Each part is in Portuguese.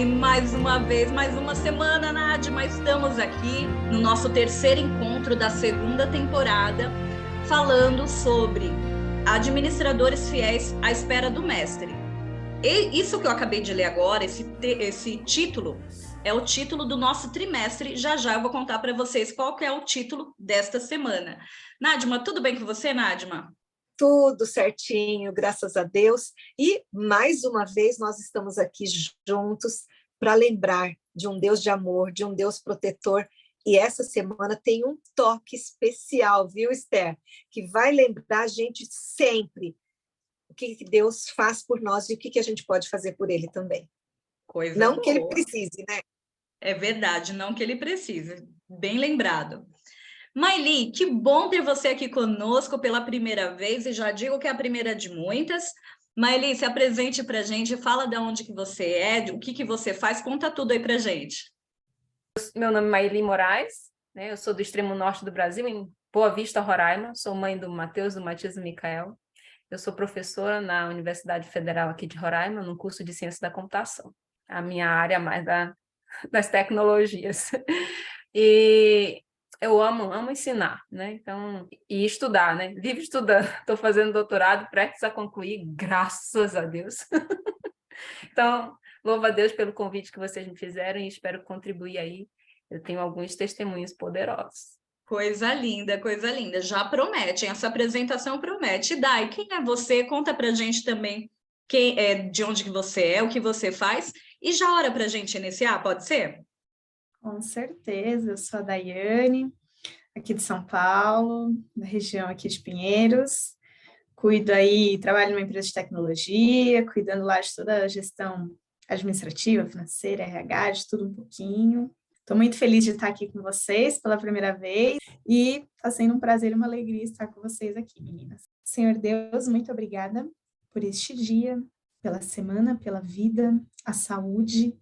E mais uma vez, mais uma semana, Nádia, estamos aqui no nosso terceiro encontro da segunda temporada, falando sobre administradores fiéis à espera do mestre. E isso que eu acabei de ler agora, esse título, é o título do nosso trimestre. Já eu vou contar para vocês qual que é o título desta semana. Nádia, tudo bem com você, Nádia? Tudo certinho, graças a Deus. E, mais uma vez, nós estamos aqui juntos para lembrar de um Deus de amor, de um Deus protetor. E essa semana tem um toque especial, viu, Esther? Que vai lembrar a gente sempre o que Deus faz por nós e o que a gente pode fazer por Ele também. Coisa não boa. Que Ele precise, né? É verdade, não que Ele precise. Bem lembrado. Maili, que bom ter você aqui conosco pela primeira vez, e já digo que é a primeira de muitas. Maili, se apresente para a gente, fala de onde que você é, o que você faz, conta tudo aí para a gente. Meu nome é Maili Moraes, né? Eu sou do extremo norte do Brasil, em Boa Vista, Roraima, sou mãe do Matheus, do Matias e do Micael. Eu sou professora na Universidade Federal aqui de Roraima, no curso de Ciência da Computação, a minha área mais das tecnologias. E eu amo ensinar, né? Então, e estudar, né? Vivo estudando. Estou fazendo doutorado, prestes a concluir, graças a Deus. Então, louvo a Deus pelo convite que vocês me fizeram e espero contribuir aí. Eu tenho alguns testemunhos poderosos. Coisa linda, coisa linda. Já promete, essa apresentação promete. Dai, quem é você? Conta pra gente também de onde que você é, o que você faz. E já hora pra gente iniciar, pode ser? Com certeza, eu sou a Daiane, aqui de São Paulo, da região aqui de Pinheiros. Trabalho numa empresa de tecnologia, cuidando lá de toda a gestão administrativa, financeira, RH, de tudo um pouquinho. Estou muito feliz de estar aqui com vocês pela primeira vez e está sendo um prazer e uma alegria estar com vocês aqui, meninas. Senhor Deus, muito obrigada por este dia, pela semana, pela vida, a saúde.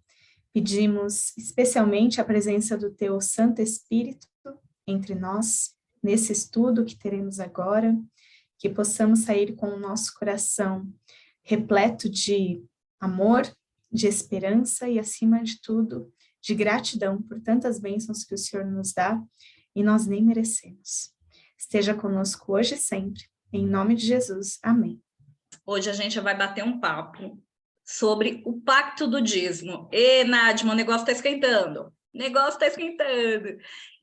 Pedimos especialmente a presença do Teu Santo Espírito entre nós, nesse estudo que teremos agora, que possamos sair com o nosso coração repleto de amor, de esperança e, acima de tudo, de gratidão por tantas bênçãos que o Senhor nos dá e nós nem merecemos. Esteja conosco hoje e sempre. Em nome de Jesus. Amém. Hoje a gente vai bater um papo sobre o pacto do dízimo. E, Nádia, o negócio está esquentando.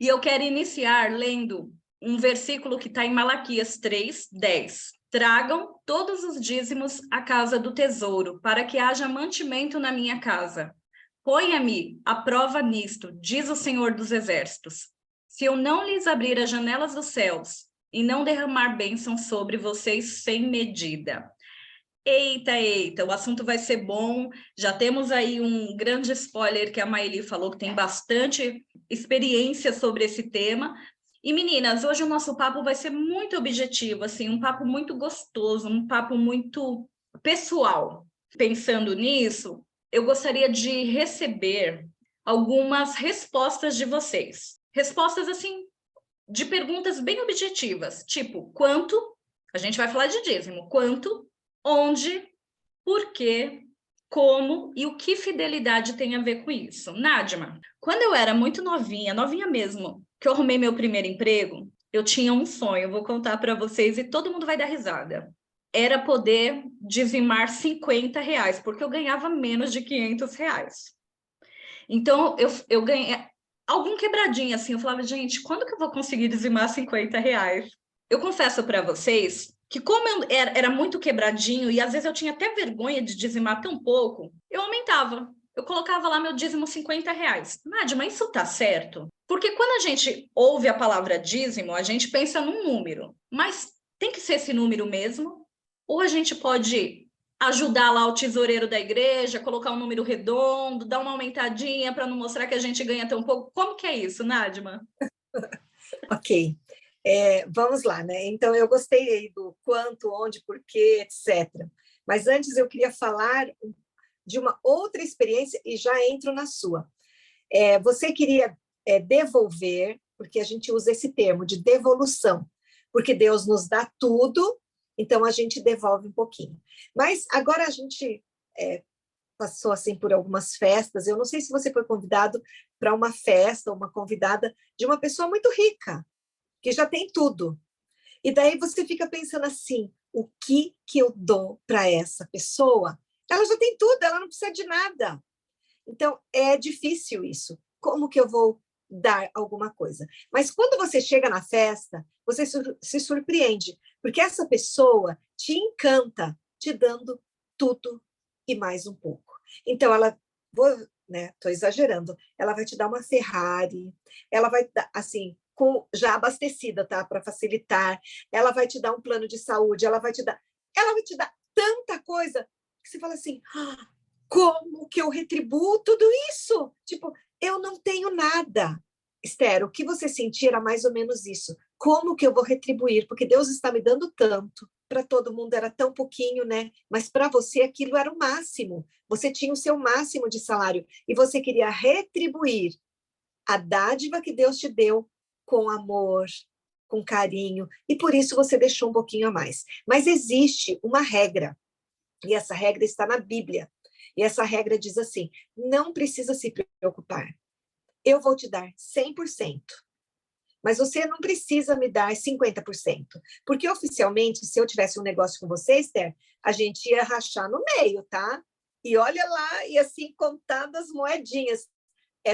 E eu quero iniciar lendo um versículo que está em Malaquias 3:10. Tragam todos os dízimos à casa do tesouro, para que haja mantimento na minha casa. Ponha-me à prova nisto, diz o Senhor dos Exércitos. Se eu não lhes abrir as janelas dos céus e não derramar bênção sobre vocês sem medida. Eita, o assunto vai ser bom. Já temos aí um grande spoiler que a Maili falou, que tem bastante experiência sobre esse tema. E meninas, hoje o nosso papo vai ser muito objetivo, assim, um papo muito gostoso, um papo muito pessoal. Pensando nisso, eu gostaria de receber algumas respostas de vocês. Respostas, assim, de perguntas bem objetivas, tipo, quanto, a gente vai falar de dízimo, quanto, onde, por quê, como e o que fidelidade tem a ver com isso. Nádia, quando eu era muito novinha mesmo, que eu arrumei meu primeiro emprego, eu tinha um sonho, vou contar para vocês e todo mundo vai dar risada. Era poder dizimar R$50, porque eu ganhava menos de R$500. Então, eu ganhei algum quebradinho, assim, eu falava, gente, quando que eu vou conseguir dizimar R$50? Eu confesso para vocês que como eu era muito quebradinho e às vezes eu tinha até vergonha de dizimar tão pouco, eu aumentava. Eu colocava lá meu dízimo R$50. Nádia, mas isso tá certo? Porque quando a gente ouve a palavra dízimo, a gente pensa num número. Mas tem que ser esse número mesmo? Ou a gente pode ajudar lá o tesoureiro da igreja, colocar um número redondo, dar uma aumentadinha para não mostrar que a gente ganha tão pouco? Como que é isso, Nádia? Ok. Vamos lá, né? Então, eu gostei aí do quanto, onde, porquê, etc. Mas antes eu queria falar de uma outra experiência e já entro na sua. Você queria devolver, porque a gente usa esse termo de devolução, porque Deus nos dá tudo, então a gente devolve um pouquinho. Mas agora a gente passou assim por algumas festas. Eu não sei se você foi convidado para uma festa, uma convidada de uma pessoa muito rica, que já tem tudo. E daí você fica pensando assim, o que eu dou para essa pessoa? Ela já tem tudo, ela não precisa de nada. Então, é difícil isso. Como que eu vou dar alguma coisa? Mas quando você chega na festa, você se surpreende, porque essa pessoa te encanta, te dando tudo e mais um pouco. Então, ela, vou, né, estou exagerando, ela vai te dar uma Ferrari, ela vai dar, assim, já abastecida, tá? Para facilitar, ela vai te dar um plano de saúde, ela vai te dar tanta coisa que você fala assim, como que eu retribuo tudo isso? Tipo, eu não tenho nada. Esther, o que você sentia era mais ou menos isso. Como que eu vou retribuir? Porque Deus está me dando tanto. Para todo mundo era tão pouquinho, né? Mas para você aquilo era o máximo. Você tinha o seu máximo de salário e você queria retribuir a dádiva que Deus te deu com amor, com carinho, e por isso você deixou um pouquinho a mais. Mas existe uma regra, e essa regra está na Bíblia. E essa regra diz assim: não precisa se preocupar. Eu vou te dar 100%. Mas você não precisa me dar 50%. Porque oficialmente, se eu tivesse um negócio com você, Esther, a gente ia rachar no meio, tá? E olha lá, e assim, contando as moedinhas.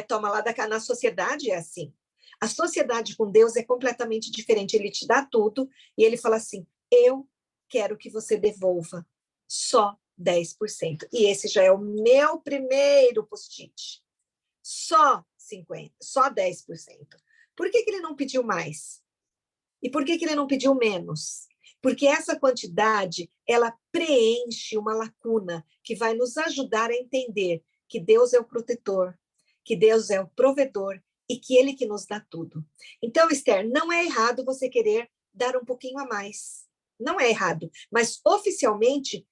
Toma lá da cá. Na sociedade é assim. A sociedade com Deus é completamente diferente. Ele te dá tudo e ele fala assim: eu quero que você devolva só 10%. E esse já é o meu primeiro post-it. Só 50%, só 10%. Por que ele não pediu mais? E por que ele não pediu menos? Porque essa quantidade, ela preenche uma lacuna que vai nos ajudar a entender que Deus é o protetor, que Deus é o provedor e que Ele que nos dá tudo. Então, Esther, não é errado você querer dar um pouquinho a mais. Não é errado. Mas, oficialmente,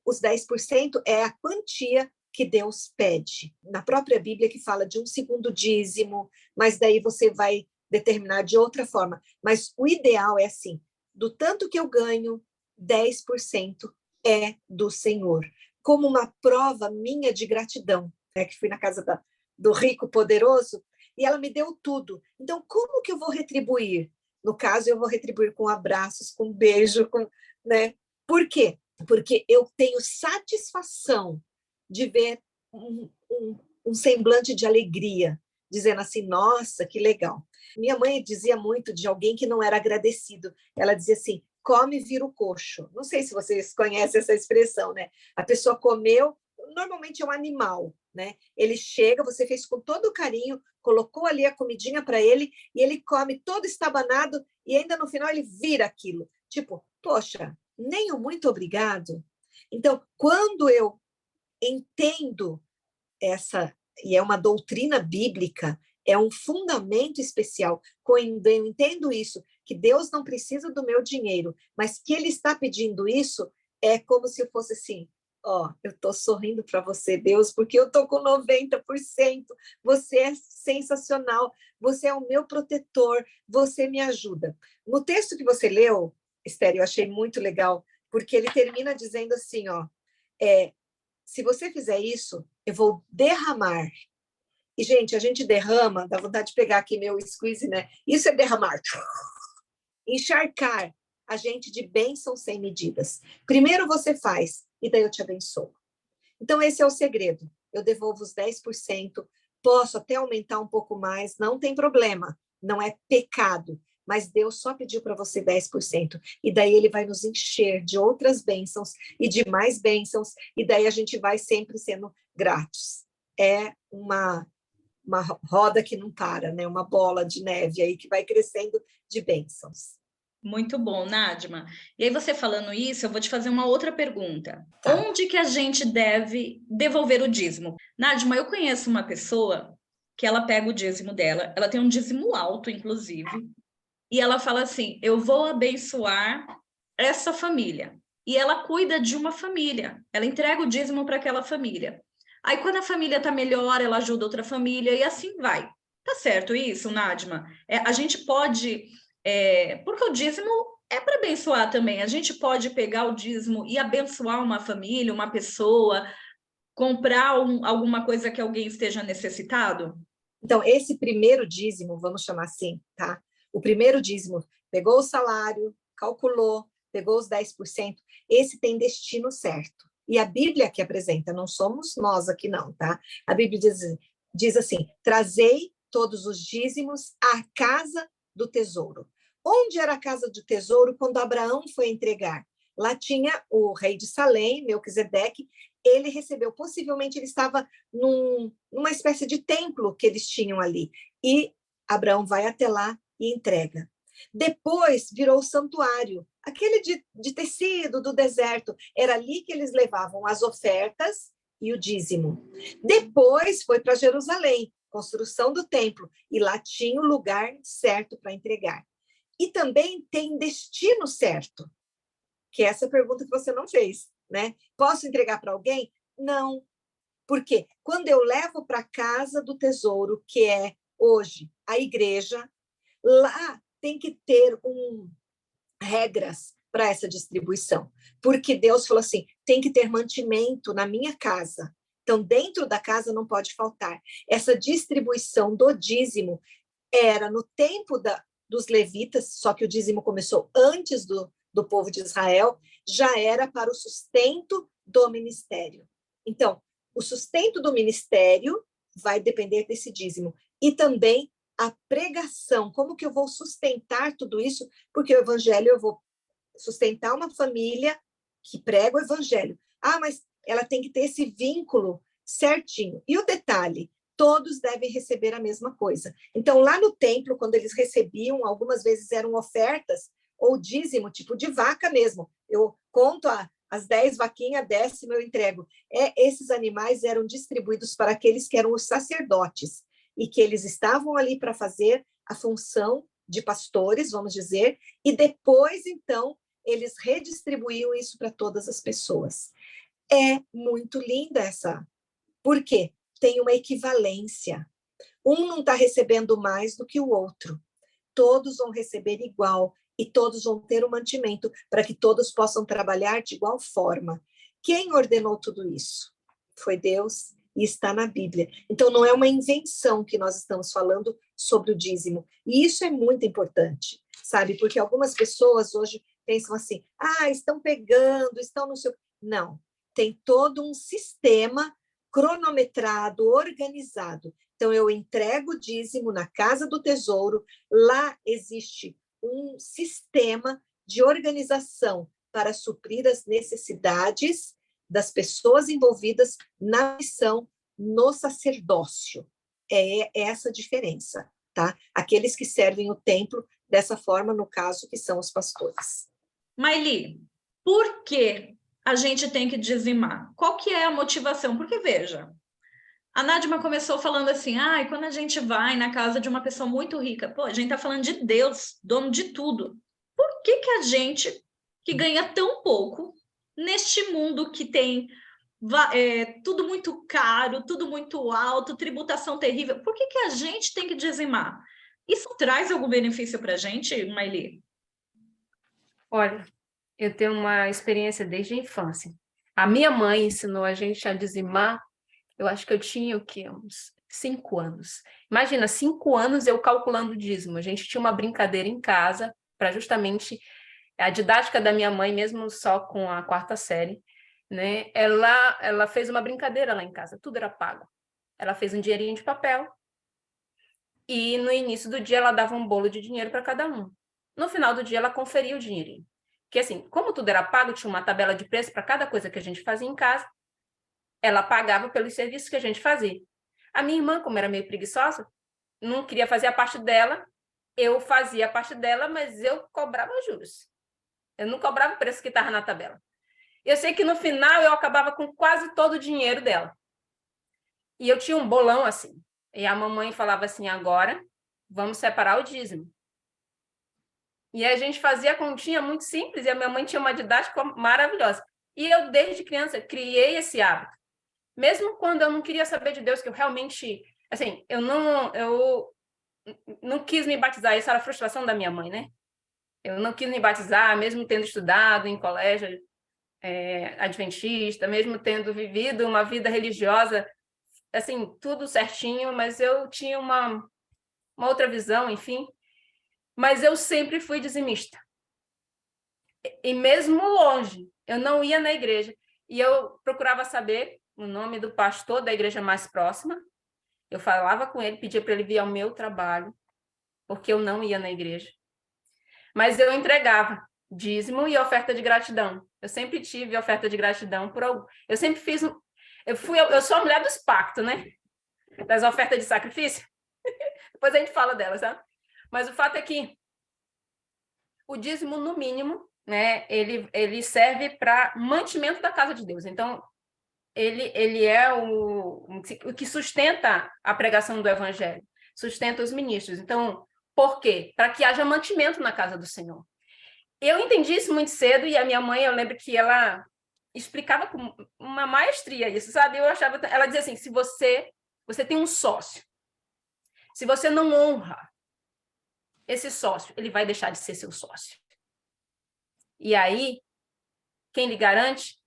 os 10% é a quantia que Deus pede. Na própria Bíblia que fala de 1/2 dízimo, mas daí você vai determinar de outra forma. Mas o ideal é assim, do tanto que eu ganho, 10% é do Senhor. Como uma prova minha de gratidão, né? Que fui na casa do rico poderoso, e ela me deu tudo. Então, como que eu vou retribuir? No caso, eu vou retribuir com abraços, com beijo, né? Por quê? Porque eu tenho satisfação de ver um semblante de alegria, dizendo assim, nossa, que legal. Minha mãe dizia muito de alguém que não era agradecido. Ela dizia assim, come, vira o coxo. Não sei se vocês conhecem essa expressão, né? A pessoa comeu, normalmente é um animal, né? Ele chega, você fez com todo carinho, colocou ali a comidinha para ele, e ele come todo estabanado, e ainda no final ele vira aquilo. Tipo, poxa, nem o muito obrigado. Então, quando eu entendo essa, e é uma doutrina bíblica, é um fundamento especial, quando eu entendo isso, que Deus não precisa do meu dinheiro, mas que Ele está pedindo isso, é como se fosse assim, eu estou sorrindo para você, Deus, porque eu estou com 90%, você é sensacional, você é o meu protetor, você me ajuda. No texto que você leu, Esther, eu achei muito legal, porque ele termina dizendo assim, se você fizer isso, eu vou derramar. E, gente, a gente derrama, dá vontade de pegar aqui meu squeeze, né? Isso é derramar. Encharcar a gente de bênçãos sem medidas. Primeiro você faz, e daí eu te abençoo. Então, esse é o segredo. Eu devolvo os 10%, posso até aumentar um pouco mais, não tem problema, não é pecado. Mas Deus só pediu para você 10%, e daí Ele vai nos encher de outras bênçãos e de mais bênçãos, e daí a gente vai sempre sendo gratos. É uma roda que não para, né? Uma bola de neve aí que vai crescendo de bênçãos. Muito bom, Nádima. E aí você falando isso, eu vou te fazer uma outra pergunta. Tá. Onde que a gente deve devolver o dízimo? Nádima, eu conheço uma pessoa que ela pega o dízimo dela, ela tem um dízimo alto, inclusive, e ela fala assim, eu vou abençoar essa família. E ela cuida de uma família, ela entrega o dízimo para aquela família. Aí quando a família está melhor, ela ajuda outra família e assim vai. Tá certo isso, Nádima? A gente pode... porque o dízimo é para abençoar também. A gente pode pegar o dízimo e abençoar uma família, uma pessoa, comprar alguma coisa que alguém esteja necessitado? Então, esse primeiro dízimo, vamos chamar assim, tá? O primeiro dízimo pegou o salário, calculou, pegou os 10%, esse tem destino certo. E a Bíblia que apresenta, não somos nós aqui não, tá? A Bíblia diz assim, trazei todos os dízimos à casa do tesouro. Onde era a casa do tesouro quando Abraão foi entregar? Lá tinha o rei de Salém, Melquisedeque, ele recebeu, possivelmente ele estava numa espécie de templo que eles tinham ali, e Abraão vai até lá e entrega. Depois virou o santuário, aquele de tecido do deserto, era ali que eles levavam as ofertas e o dízimo. Depois foi para Jerusalém, construção do templo, e lá tinha o lugar certo para entregar. E também tem destino certo, que é essa pergunta que você não fez, né? Posso entregar para alguém? Não. Por quê? Quando eu levo para a casa do tesouro, que é hoje a igreja, lá tem que ter regras para essa distribuição, porque Deus falou assim, tem que ter mantimento na minha casa. Então, dentro da casa não pode faltar. Essa distribuição do dízimo era no tempo dos levitas, só que o dízimo começou antes do povo de Israel, já era para o sustento do ministério. Então, o sustento do ministério vai depender desse dízimo. E também a pregação, como que eu vou sustentar tudo isso? Porque o evangelho, eu vou sustentar uma família que prega o evangelho. Ah, mas ela tem que ter esse vínculo certinho. E o detalhe, todos devem receber a mesma coisa. Então, lá no templo, quando eles recebiam, algumas vezes eram ofertas, ou dízimo, tipo de vaca mesmo. Eu conto as 10 vaquinhas, 10º eu entrego. Esses animais eram distribuídos para aqueles que eram os sacerdotes, e que eles estavam ali para fazer a função de pastores, vamos dizer, e depois, então, eles redistribuíam isso para todas as pessoas. É muito linda essa. Por quê? Tem uma equivalência. Um não está recebendo mais do que o outro. Todos vão receber igual e todos vão ter o mantimento para que todos possam trabalhar de igual forma. Quem ordenou tudo isso? Foi Deus e está na Bíblia. Então, não é uma invenção que nós estamos falando sobre o dízimo. E isso é muito importante, sabe? Porque algumas pessoas hoje pensam assim, estão pegando, estão no seu... Não, tem todo um sistema cronometrado, organizado. Então, eu entrego o dízimo na casa do tesouro, lá existe um sistema de organização para suprir as necessidades das pessoas envolvidas na missão, no sacerdócio. É essa a diferença, tá? Aqueles que servem o templo dessa forma, no caso, que são os pastores. Maili, por que a gente tem que dizimar? Qual que é a motivação? Porque, veja, a Nádima começou falando assim, quando a gente vai na casa de uma pessoa muito rica, a gente está falando de Deus, dono de tudo. Por que a gente, que ganha tão pouco, neste mundo que tem tudo muito caro, tudo muito alto, tributação terrível, por que a gente tem que dizimar? Isso traz algum benefício para a gente, Maili? Olha, eu tenho uma experiência desde a infância. A minha mãe ensinou a gente a dizimar, eu acho que eu tinha o quê? Uns 5 anos. Imagina, 5 anos eu calculando o dízimo. A gente tinha uma brincadeira em casa para justamente a didática da minha mãe, mesmo só com a 4ª série, né? Ela fez uma brincadeira lá em casa, tudo era pago. Ela fez um dinheirinho de papel e no início do dia ela dava um bolo de dinheiro para cada um. No final do dia ela conferia o dinheirinho. Que assim, como tudo era pago, tinha uma tabela de preço para cada coisa que a gente fazia em casa, ela pagava pelos serviços que a gente fazia. A minha irmã, como era meio preguiçosa, não queria fazer a parte dela, eu fazia a parte dela, mas eu cobrava juros. Eu não cobrava o preço que estava na tabela. Eu sei que no final eu acabava com quase todo o dinheiro dela. E eu tinha um bolão assim. E a mamãe falava assim, agora vamos separar o dízimo. E a gente fazia a continha muito simples, e a minha mãe tinha uma didática maravilhosa. E eu, desde criança, criei esse hábito. Mesmo quando eu não queria saber de Deus, que eu realmente... Assim, eu não quis me batizar, isso era a frustração da minha mãe, né? Eu não quis me batizar, mesmo tendo estudado em colégio. adventista, mesmo tendo vivido uma vida religiosa, assim, tudo certinho, mas eu tinha uma outra visão, enfim. Mas eu sempre fui dizimista. E mesmo longe, eu não ia na igreja. E eu procurava saber o nome do pastor da igreja mais próxima. Eu falava com ele, pedia para ele vir ao meu trabalho, porque eu não ia na igreja. Mas eu entregava dízimo e oferta de gratidão. Eu sempre tive oferta de gratidão por algo. Eu sempre fiz. Eu sou a mulher dos pactos, né? Das ofertas de sacrifício. Depois a gente fala delas, tá? Mas o fato é que o dízimo, no mínimo, né, ele serve para mantimento da casa de Deus. Então, ele é o que sustenta a pregação do evangelho, sustenta os ministros. Então, por quê? Para que haja mantimento na casa do Senhor. Eu entendi isso muito cedo, e a minha mãe, eu lembro que ela explicava com uma maestria isso, sabe? Ela dizia assim, se você tem um sócio, se você não honra esse sócio, ele vai deixar de ser seu sócio. E aí, quem lhe garante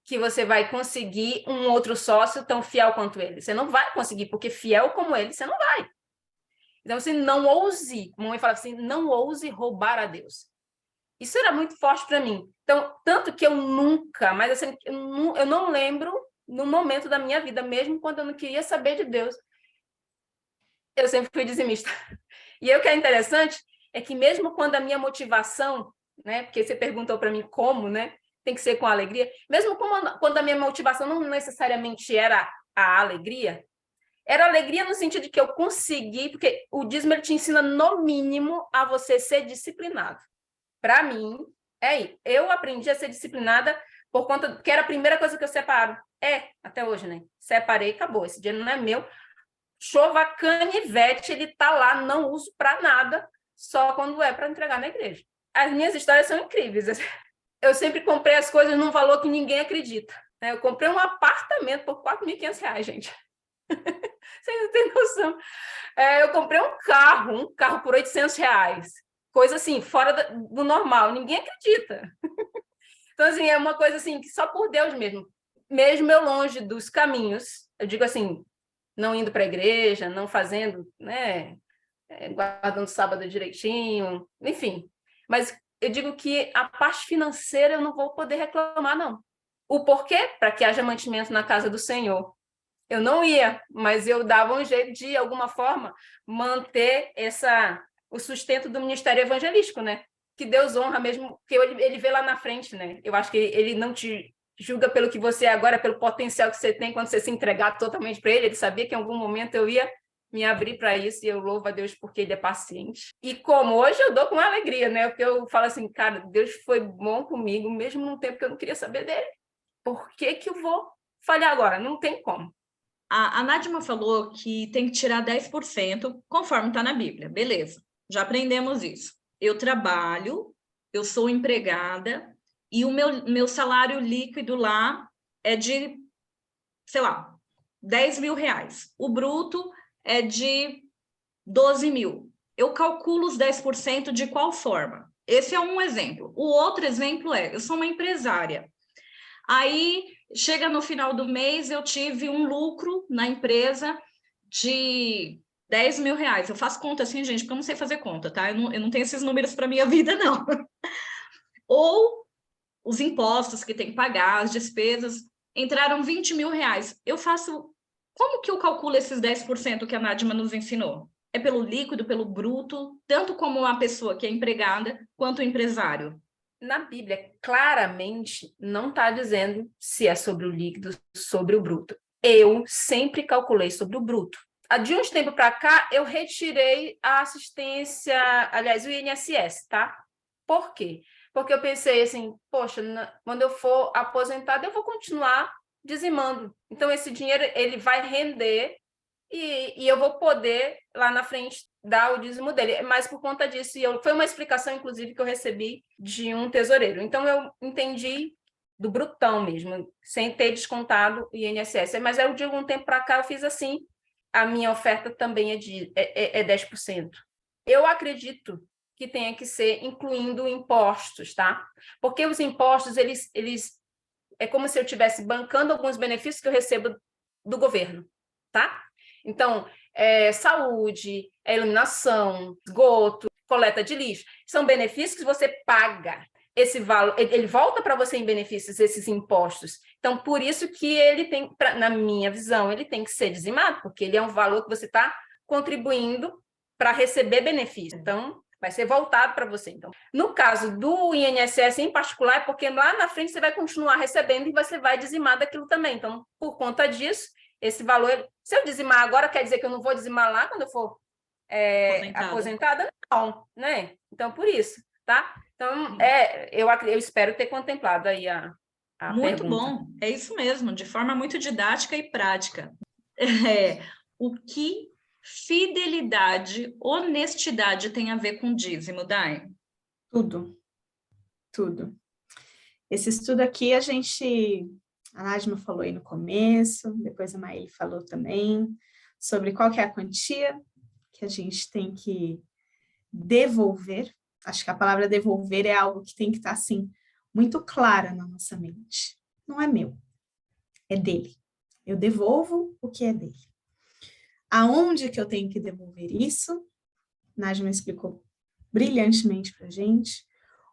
que você vai conseguir um outro sócio tão fiel quanto ele? Você não vai conseguir, porque fiel como ele, você não vai. Então, você não ouse, como a mãe falava assim, não ouse roubar a Deus. Isso era muito forte para mim. Então, tanto que eu nunca, mas assim, eu não lembro no momento da minha vida, mesmo quando eu não queria saber de Deus, eu sempre fui dizimista. E o que é interessante é que mesmo quando a minha motivação, né, porque você perguntou para mim como, né, tem que ser com alegria, mesmo quando a minha motivação não necessariamente era a alegria, era alegria no sentido de que eu consegui, porque o dízimo ele te ensina no mínimo a você ser disciplinado. Para mim, eu aprendi a ser disciplinada por conta que era a primeira coisa que eu separo. Até hoje, né? Separei, acabou. Esse dinheiro não é meu. Chova canivete, ele tá lá, não uso para nada, só quando é para entregar na igreja. As minhas histórias são incríveis. Eu sempre comprei as coisas num valor que ninguém acredita. Né? Eu comprei um apartamento por R$4.500, gente. Vocês não têm noção. Eu comprei um carro por R$800. Coisa assim, fora do normal, ninguém acredita. Então, assim, é uma coisa assim, que só por Deus mesmo. Mesmo eu longe dos caminhos, eu digo assim, não indo para a igreja, não fazendo, né, guardando sábado direitinho, enfim. Mas eu digo que a parte financeira eu não vou poder reclamar, não. O porquê? Para que haja mantimento na casa do Senhor. Eu não ia, mas eu dava um jeito de, alguma forma, manter o sustento do ministério evangelístico, né? Que Deus honra mesmo, que ele vê lá na frente, né? Eu acho que ele não te julga pelo que você é agora, pelo potencial que você tem quando você se entregar totalmente para ele. Ele sabia que em algum momento eu ia me abrir para isso, e eu louvo a Deus porque ele é paciente. E como hoje eu dou com alegria, né? Porque eu falo assim, cara, Deus foi bom comigo, mesmo no tempo que eu não queria saber dele. Por que eu vou falhar agora? Não tem como. A Nádima falou que tem que tirar 10%, conforme está na Bíblia. Beleza, já aprendemos isso. Eu trabalho, eu sou empregada, e o meu salário líquido lá é de, sei lá, R$10.000. O bruto é de 12 mil. Eu calculo os 10% de qual forma? Esse é um exemplo. O outro exemplo eu sou uma empresária. Aí, chega no final do mês, eu tive um lucro na empresa de R$10.000. Eu faço conta assim, gente, porque eu não sei fazer conta, tá? Eu não tenho esses números para minha vida, não. Ou os impostos que tem que pagar, as despesas, entraram R$20.000. Como que eu calculo esses 10% que a Nádima nos ensinou? É pelo líquido, pelo bruto, tanto como a pessoa que é empregada, quanto o empresário? Na Bíblia, claramente, não está dizendo se é sobre o líquido, sobre o bruto. Eu sempre calculei sobre o bruto. De uns tempos para cá, eu retirei a assistência, aliás, o INSS, tá? Por quê? Porque eu pensei assim, poxa, quando eu for aposentada, eu vou continuar dizimando. Então, esse dinheiro, ele vai render e eu vou poder, lá na frente, dar o dízimo dele. Mas por conta disso, foi uma explicação, inclusive, que eu recebi de um tesoureiro. Então, eu entendi do brutão mesmo, sem ter descontado o INSS. Mas eu digo, um tempo para cá, eu fiz assim, a minha oferta também é 10%. Eu acredito que tenha que ser incluindo impostos, tá? Porque os impostos, eles é como se eu estivesse bancando alguns benefícios que eu recebo do governo, tá? Então, saúde, iluminação, esgoto, coleta de lixo, são benefícios que você paga. Esse valor, ele volta para você em benefícios, esses impostos. Então, por isso que ele tem, na minha visão, ele tem que ser dizimado, porque ele é um valor que você está contribuindo para receber benefício. Então, vai ser voltado para você. Então, no caso do INSS em particular, é porque lá na frente você vai continuar recebendo e você vai dizimar daquilo também. Então, por conta disso, esse valor, se eu dizimar agora, quer dizer que eu não vou dizimar lá quando eu for aposentada? Não, né? Então, por isso, tá? Então, eu espero ter contemplado aí a Muito pergunta. bom, é isso mesmo, de forma muito didática e prática. O que fidelidade, honestidade tem a ver com dízimo, Dai? Tudo. Esse estudo aqui a Nájima falou aí no começo, depois a Maíli falou também, sobre qual que é a quantia que a gente tem que devolver. Acho que a palavra devolver é algo que tem que estar, assim, muito clara na nossa mente. Não é meu, é dele. Eu devolvo o que é dele. Aonde que eu tenho que devolver isso? Nájima explicou brilhantemente para a gente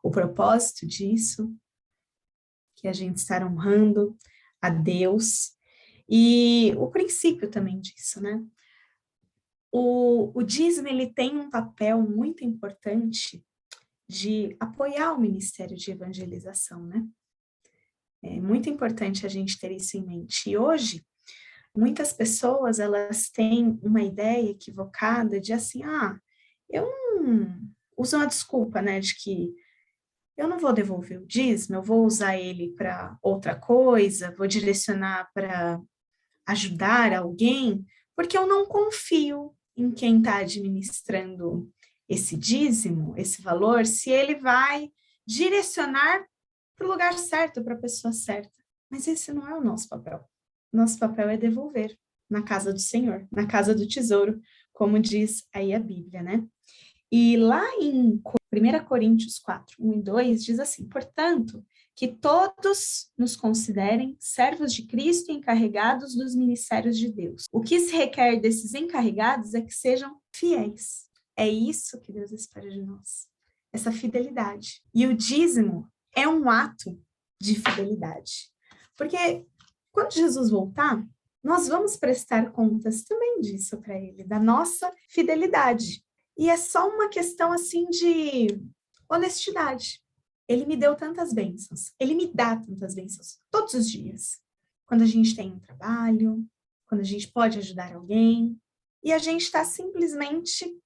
o propósito disso, que a gente está honrando a Deus, e o princípio também disso, né? O dízimo, ele tem um papel muito importante de apoiar o ministério de evangelização, né? É muito importante a gente ter isso em mente. E hoje, muitas pessoas, elas têm uma ideia equivocada de assim, eu não... Usam a desculpa, né, de que eu não vou devolver o dízimo, eu vou usar ele para outra coisa, vou direcionar para ajudar alguém, porque eu não confio em quem está administrando esse dízimo, esse valor, se ele vai direcionar para o lugar certo, para a pessoa certa. Mas esse não é o nosso papel. Nosso papel é devolver na casa do Senhor, na casa do tesouro, como diz aí a Bíblia, né? E lá em 1 Coríntios 4, 1 e 2, diz assim: portanto, que todos nos considerem servos de Cristo e encarregados dos ministérios de Deus. O que se requer desses encarregados é que sejam fiéis. É isso que Deus espera de nós, essa fidelidade. E o dízimo é um ato de fidelidade. Porque quando Jesus voltar, nós vamos prestar contas também disso para ele, da nossa fidelidade. E é só uma questão, assim, de honestidade. Ele me deu tantas bênçãos, ele me dá tantas bênçãos todos os dias. Quando a gente tem um trabalho, quando a gente pode ajudar alguém, e a gente está simplesmente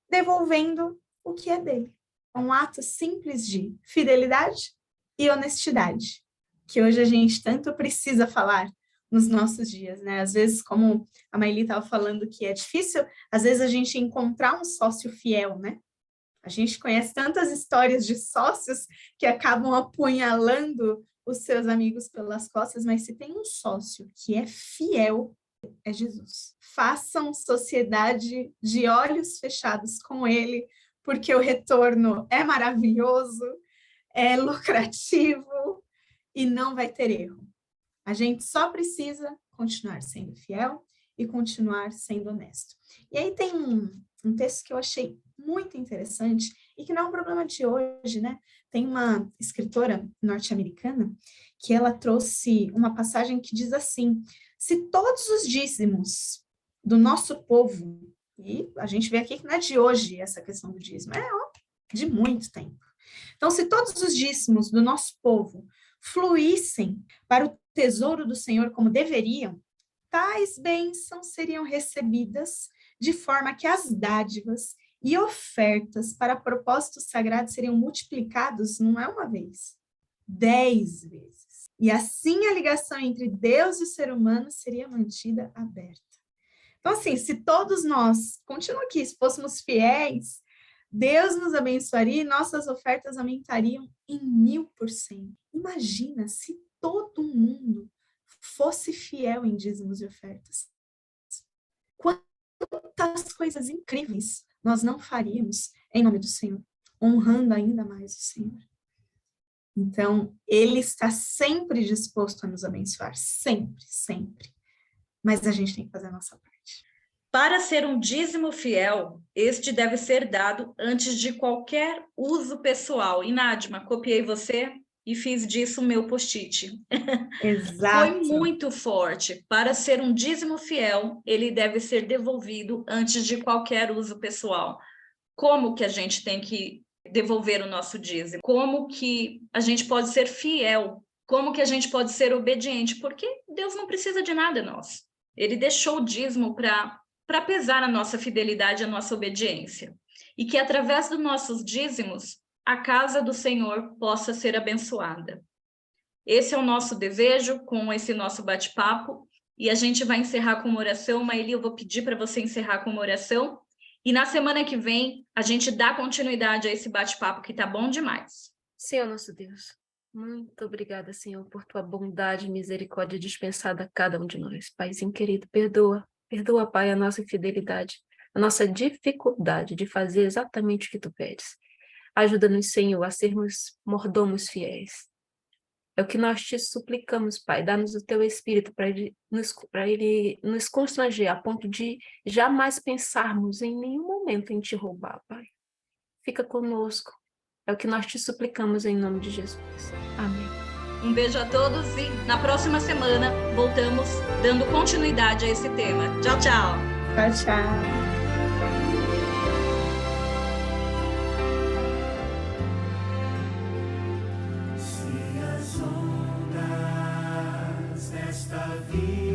devolvendo o que é dele. É um ato simples de fidelidade e honestidade, que hoje a gente tanto precisa falar nos nossos dias, né? Às vezes, como a Maíli estava falando que é difícil, às vezes a gente encontrar um sócio fiel, né? A gente conhece tantas histórias de sócios que acabam apunhalando os seus amigos pelas costas, mas se tem um sócio que é fiel, é Jesus. Façam sociedade de olhos fechados com ele, porque o retorno é maravilhoso, é lucrativo e não vai ter erro. A gente só precisa continuar sendo fiel e continuar sendo honesto. E aí tem um texto que eu achei muito interessante e que não é um problema de hoje, né? Tem uma escritora norte-americana que ela trouxe uma passagem que diz assim: se todos os dízimos do nosso povo, e a gente vê aqui que não é de hoje essa questão do dízimo, é de muito tempo. Então, se todos os dízimos do nosso povo fluíssem para o tesouro do Senhor como deveriam, tais bênçãos seriam recebidas de forma que as dádivas e ofertas para propósitos sagrados seriam multiplicados, não é uma vez, 10 vezes. E assim a ligação entre Deus e o ser humano seria mantida aberta. Então, assim, se todos nós, continuo aqui, se fôssemos fiéis, Deus nos abençoaria e nossas ofertas aumentariam em 1000%. Imagina se todo mundo fosse fiel em dízimos e ofertas. Quantas coisas incríveis nós não faríamos em nome do Senhor. honrando ainda mais o Senhor. Então, Ele está sempre disposto a nos abençoar, sempre, sempre. Mas a gente tem que fazer a nossa parte. Para ser um dízimo fiel, este deve ser dado antes de qualquer uso pessoal. E Nádima, copiei você e fiz disso o meu post-it. Exato. Foi muito forte. Para ser um dízimo fiel, ele deve ser devolvido antes de qualquer uso pessoal. Como que a gente tem que devolver o nosso dízimo? Como que a gente pode ser fiel? Como que a gente pode ser obediente? Porque Deus não precisa de nada nosso. Ele deixou o dízimo para pesar a nossa fidelidade, a nossa obediência. E que através dos nossos dízimos, a casa do Senhor possa ser abençoada. Esse é o nosso desejo com esse nosso bate-papo. E a gente vai encerrar com uma oração. Maeli, eu vou pedir para você encerrar com uma oração. E na semana que vem, a gente dá continuidade a esse bate-papo que tá bom demais. Senhor nosso Deus, muito obrigada, Senhor, por tua bondade e misericórdia dispensada a cada um de nós. Paizinho querido, perdoa, Pai, a nossa infidelidade, a nossa dificuldade de fazer exatamente o que tu pedes. Ajuda-nos, Senhor, a sermos mordomos fiéis. É o que nós te suplicamos, Pai. Dá-nos o teu Espírito para ele nos constranger a ponto de jamais pensarmos em nenhum momento em te roubar, Pai. Fica conosco. É o que nós te suplicamos em nome de Jesus. Amém. Um beijo a todos e na próxima semana voltamos dando continuidade a esse tema. Tchau, tchau. Tchau, tchau. Esta vida